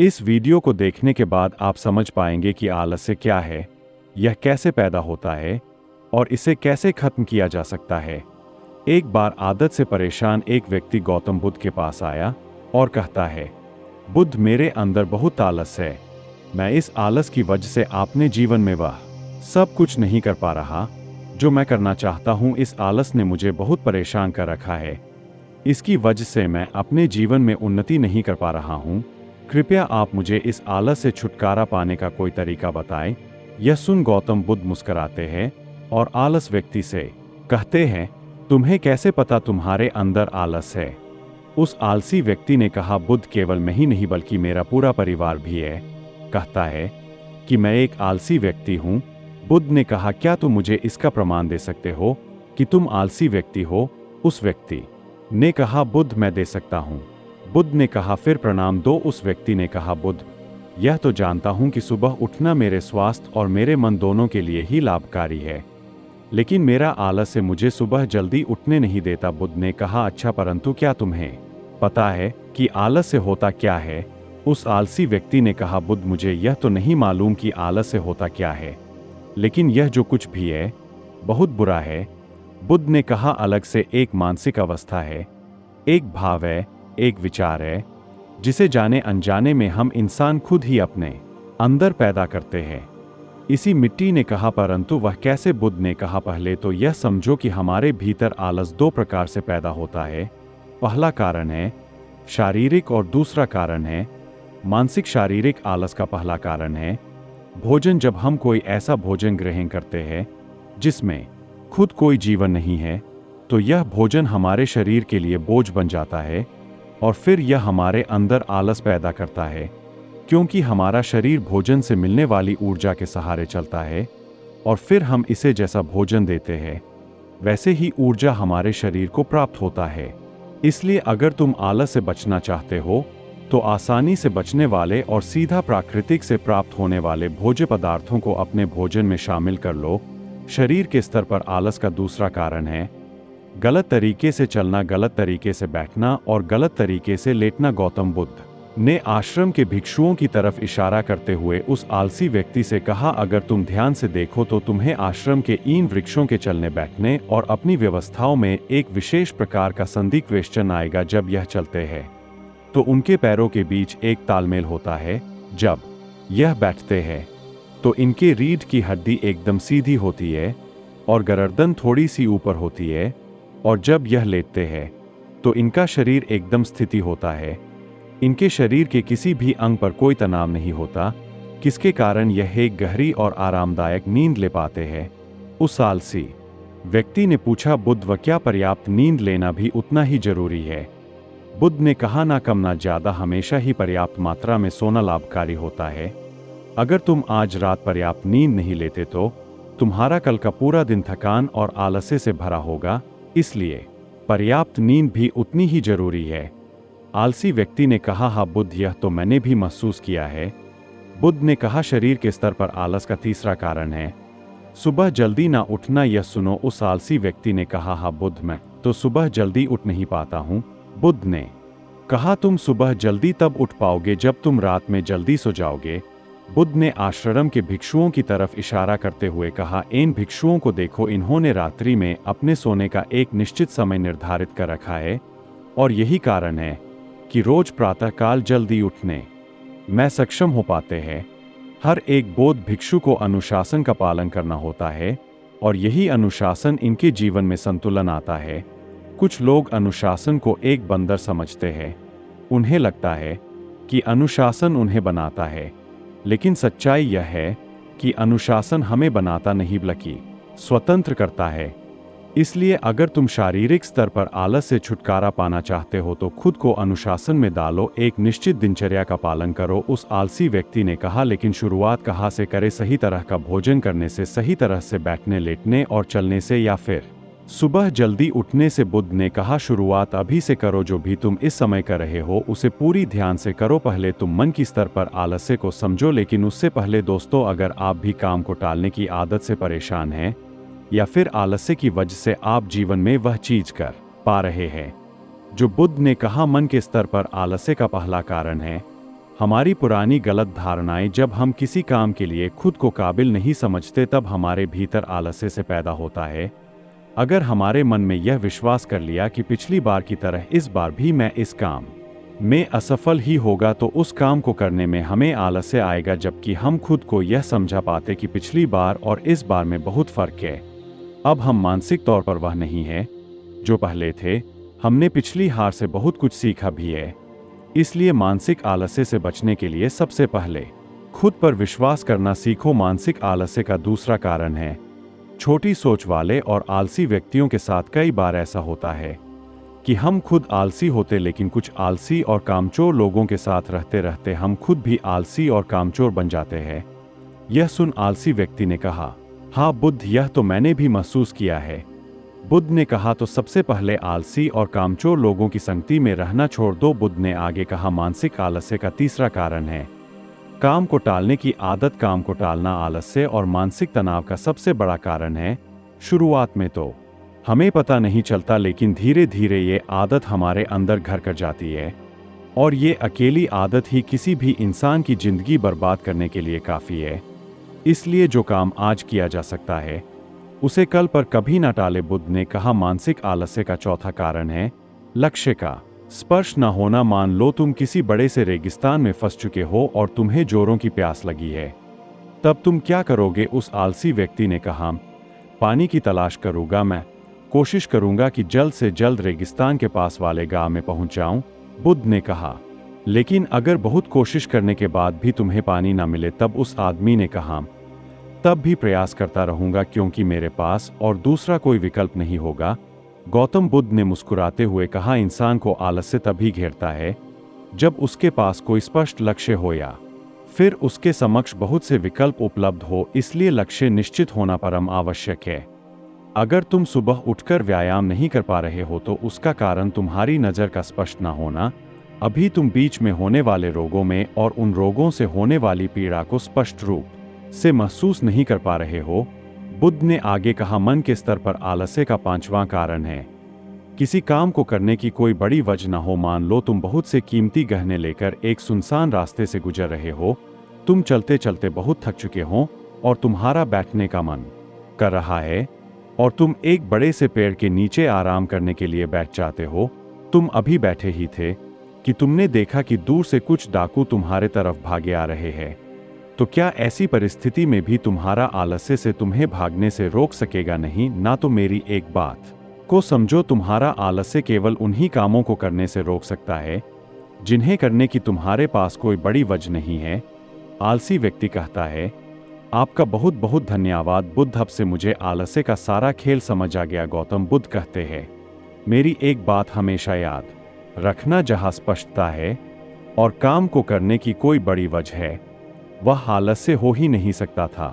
इस वीडियो को देखने के बाद आप समझ पाएंगे कि आलस्य क्या है, यह कैसे पैदा होता है और इसे कैसे खत्म किया जा सकता है। एक बार आदत से परेशान एक व्यक्ति गौतम बुद्ध के पास आया और कहता है, बुद्ध, मेरे अंदर बहुत आलस है। मैं इस आलस की वजह से अपने जीवन में वह सब कुछ नहीं कर पा रहा जो मैं करना चाहता हूँ। इस आलस ने मुझे बहुत परेशान कर रखा है। इसकी वजह से मैं अपने जीवन में उन्नति नहीं कर पा रहा हूँ। कृपया आप मुझे इस आलस से छुटकारा पाने का कोई तरीका बताएं। यह सुन गौतम बुद्ध मुस्कुराते हैं और आलस व्यक्ति से कहते हैं, तुम्हें कैसे पता तुम्हारे अंदर आलस है? उस आलसी व्यक्ति ने कहा, बुद्ध, केवल मैं ही नहीं बल्कि मेरा पूरा परिवार भी है कहता है कि मैं एक आलसी व्यक्ति हूँ। बुद्ध ने कहा, क्या तुम मुझे इसका प्रमाण दे सकते हो कि तुम आलसी व्यक्ति हो? उस व्यक्ति ने कहा, बुद्ध, मैं दे सकता हूँ। बुद्ध ने कहा, फिर प्रणाम दो। उस व्यक्ति ने कहा, बुद्ध, यह तो जानता हूँ कि सुबह उठना मेरे स्वास्थ्य और मेरे मन दोनों के लिए ही लाभकारी है, लेकिन मेरा आलस्य मुझे सुबह जल्दी उठने नहीं देता। बुद्ध ने कहा, अच्छा, परंतु क्या तुम्हें पता है कि आलस्य होता क्या है? उस आलसी व्यक्ति ने कहा, बुद्ध, मुझे यह तो नहीं मालूम कि आलस्य होता क्या है, लेकिन यह जो कुछ भी है बहुत बुरा है। बुद्ध ने कहा, अलग से एक मानसिक अवस्था है, एक भाव है, एक विचार है, जिसे जाने अनजाने में हम इंसान खुद ही अपने अंदर पैदा करते हैं। इसी मिट्टी ने कहा, परंतु वह कैसे? बुद्ध ने कहा, पहले तो यह समझो कि हमारे भीतर आलस दो प्रकार से पैदा होता है। पहला कारण है शारीरिक और दूसरा कारण है मानसिक। शारीरिक आलस का पहला कारण है भोजन। जब हम कोई ऐसा भोजन ग्रहण करते हैं जिसमें खुद कोई जीवन नहीं है, तो यह भोजन हमारे शरीर के लिए बोझ बन जाता है और फिर यह हमारे अंदर आलस पैदा करता है, क्योंकि हमारा शरीर भोजन से मिलने वाली ऊर्जा के सहारे चलता है और फिर हम इसे जैसा भोजन देते हैं वैसे ही ऊर्जा हमारे शरीर को प्राप्त होता है। इसलिए अगर तुम आलस से बचना चाहते हो तो आसानी से बचने वाले और सीधा प्राकृतिक से प्राप्त होने वाले भोज्य पदार्थों को अपने भोजन में शामिल कर लो। शरीर के स्तर पर आलस का दूसरा कारण है गलत तरीके से चलना, गलत तरीके से बैठना और गलत तरीके से लेटना। गौतम बुद्ध ने आश्रम के भिक्षुओं की तरफ इशारा करते हुए उस आलसी व्यक्ति से कहा, अगर तुम ध्यान से देखो तो तुम्हें आश्रम के इन वृक्षों के चलने बैठने और अपनी व्यवस्थाओं में एक विशेष प्रकार का संधि क्वेश्चन आएगा। जब यह चलते हैं तो उनके पैरों के बीच एक तालमेल होता है। जब यह बैठते हैं तो इनके रीढ़ की हड्डी एकदम सीधी होती है और गर्दन थोड़ी सी ऊपर होती है, और जब यह लेटते हैं तो इनका शरीर एकदम स्थिति होता है। इनके शरीर के किसी भी अंग पर कोई तनाव नहीं होता, किसके कारण यह एक गहरी और आरामदायक नींद ले पाते हैं। उस आलसी व्यक्ति ने पूछा, बुद्ध, व क्या पर्याप्त नींद लेना भी उतना ही जरूरी है? बुद्ध ने कहा, ना कम ना ज्यादा, हमेशा ही पर्याप्त मात्रा में सोना लाभकारी होता है। अगर तुम आज रात पर्याप्त नींद नहीं लेते तो तुम्हारा कल का पूरा दिन थकान और आलस्य से भरा होगा, इसलिए पर्याप्त नींद भी उतनी ही जरूरी है। आलसी व्यक्ति ने कहा, हाँ बुद्ध, यह तो मैंने भी महसूस किया है। बुद्ध ने कहा, शरीर के स्तर पर आलस का तीसरा कारण है सुबह जल्दी ना उठना। यह सुनो। उस आलसी व्यक्ति ने कहा, हाँ बुद्ध, मैं तो सुबह जल्दी उठ नहीं पाता हूँ। बुद्ध ने कहा, तुम सुबह जल्दी तब उठ पाओगे जब तुम रात में जल्दी सो जाओगे। बुद्ध ने आश्रम के भिक्षुओं की तरफ इशारा करते हुए कहा, इन भिक्षुओं को देखो, इन्होंने रात्रि में अपने सोने का एक निश्चित समय निर्धारित कर रखा है और यही कारण है कि रोज प्रातःकाल जल्दी उठने में सक्षम हो पाते हैं। हर एक बौद्ध भिक्षु को अनुशासन का पालन करना होता है और यही अनुशासन इनके जीवन में संतुलन आता है। कुछ लोग अनुशासन को एक बंदर समझते हैं। उन्हें लगता है कि अनुशासन उन्हें बनाता है, लेकिन सच्चाई यह है कि अनुशासन हमें बनाता नहीं बल्कि स्वतंत्र करता है। इसलिए अगर तुम शारीरिक स्तर पर आलस से छुटकारा पाना चाहते हो तो खुद को अनुशासन में डालो, एक निश्चित दिनचर्या का पालन करो। उस आलसी व्यक्ति ने कहा, लेकिन शुरुआत कहाँ से करें? सही तरह का भोजन करने से, सही तरह से बैठने, लेटने और चलने से, या फिर सुबह जल्दी उठने से? बुद्ध ने कहा, शुरुआत अभी से करो। जो भी तुम इस समय कर रहे हो उसे पूरी ध्यान से करो। पहले तुम मन की स्तर पर आलस्य को समझो, लेकिन उससे पहले दोस्तों, अगर आप भी काम को टालने की आदत से परेशान हैं या फिर आलस्य की वजह से आप जीवन में वह चीज कर पा रहे हैं जो बुद्ध ने कहा मन के स्तर पर आलस्य का पहला कारण है हमारी पुरानी गलत धारणाएं, जब हम किसी काम के लिए खुद को काबिल नहीं समझते तब हमारे भीतर आलस्य से पैदा होता है। अगर हमारे मन में यह विश्वास कर लिया कि पिछली बार की तरह इस बार भी मैं इस काम में असफल ही होगा, तो उस काम को करने में हमें आलस्य आएगा, जबकि हम खुद को यह समझा पाते कि पिछली बार और इस बार में बहुत फर्क है। अब हम मानसिक तौर पर वह नहीं है जो पहले थे। हमने पिछली हार से बहुत कुछ सीखा भी है। इसलिए मानसिक आलस्य से बचने के लिए सबसे पहले खुद पर विश्वास करना सीखो। मानसिक आलस्य का दूसरा कारण है छोटी सोच वाले और आलसी व्यक्तियों के साथ कई बार ऐसा होता है कि हम खुद आलसी होते, लेकिन कुछ आलसी और कामचोर लोगों के साथ रहते रहते हम खुद भी आलसी और कामचोर बन जाते हैं। यह सुन आलसी व्यक्ति ने कहा, हाँ बुद्ध, यह तो मैंने भी महसूस किया है। बुद्ध ने कहा, तो सबसे पहले आलसी और कामचोर लोगों की संगति में रहना छोड़ दो। बुद्ध ने आगे कहा, मानसिक आलस्य का तीसरा कारण है काम को टालने की आदत। काम को टालना आलस्य और मानसिक तनाव का सबसे बड़ा कारण है। शुरुआत में तो हमें पता नहीं चलता, लेकिन धीरे धीरे ये आदत हमारे अंदर घर कर जाती है, और ये अकेली आदत ही किसी भी इंसान की जिंदगी बर्बाद करने के लिए काफ़ी है। इसलिए जो काम आज किया जा सकता है उसे कल पर कभी ना टाले। बुद्ध ने कहा, मानसिक आलस्य का चौथा कारण है लक्ष्य का स्पर्श न होना। मान लो तुम किसी बड़े से रेगिस्तान में फंस चुके हो और तुम्हें जोरों की प्यास लगी है, तब तुम क्या करोगे? उस आलसी व्यक्ति ने कहा, पानी की तलाश करूंगा। मैं कोशिश करूंगा कि जल्द से जल्द रेगिस्तान के पास वाले गांव में पहुंच जाऊं। बुद्ध ने कहा, लेकिन अगर बहुत कोशिश करने के बाद भी तुम्हें पानी ना मिले? तब उस आदमी ने कहा, तब भी प्रयास करता रहूंगा, क्योंकि मेरे पास और दूसरा कोई विकल्प नहीं होगा। गौतम बुद्ध ने मुस्कुराते हुए कहा, इंसान को आलस्य तभी घेरता है जब उसके पास कोई स्पष्ट लक्ष्य हो या फिर उसके समक्ष बहुत से विकल्प उपलब्ध हो। इसलिए लक्ष्य निश्चित होना परम आवश्यक है। अगर तुम सुबह उठकर व्यायाम नहीं कर पा रहे हो तो उसका कारण तुम्हारी नज़र का स्पष्ट न होना। अभी तुम बीच में होने वाले रोगों में और उन रोगों से होने वाली पीड़ा को स्पष्ट रूप से महसूस नहीं कर पा रहे हो। बुद्ध ने आगे कहा, मन के स्तर पर आलस्य का पांचवां कारण है किसी काम को करने की कोई बड़ी वजह न हो। मान लो तुम बहुत से कीमती गहने लेकर एक सुनसान रास्ते से गुजर रहे हो। तुम चलते चलते बहुत थक चुके हो और तुम्हारा बैठने का मन कर रहा है, और तुम एक बड़े से पेड़ के नीचे आराम करने के लिए बैठ जाते हो। तुम अभी बैठे ही थे कि तुमने देखा कि दूर से कुछ डाकू तुम्हारे तरफ भागे आ रहे हैं। तो क्या ऐसी परिस्थिति में भी तुम्हारा आलस्य से तुम्हें भागने से रोक सकेगा? नहीं ना। तो मेरी एक बात को समझो, तुम्हारा आलस्य केवल उन्हीं कामों को करने से रोक सकता है जिन्हें करने की तुम्हारे पास कोई बड़ी वजह नहीं है। आलसी व्यक्ति कहता है, आपका बहुत बहुत धन्यवाद बुद्ध, अब से मुझे आलस्य का सारा खेल समझ आ गया। गौतम बुद्ध कहते हैं, मेरी एक बात हमेशा याद रखना, जहाँ स्पष्टता है और काम को करने की कोई बड़ी वजह है, वह आलस्य हो ही नहीं सकता था।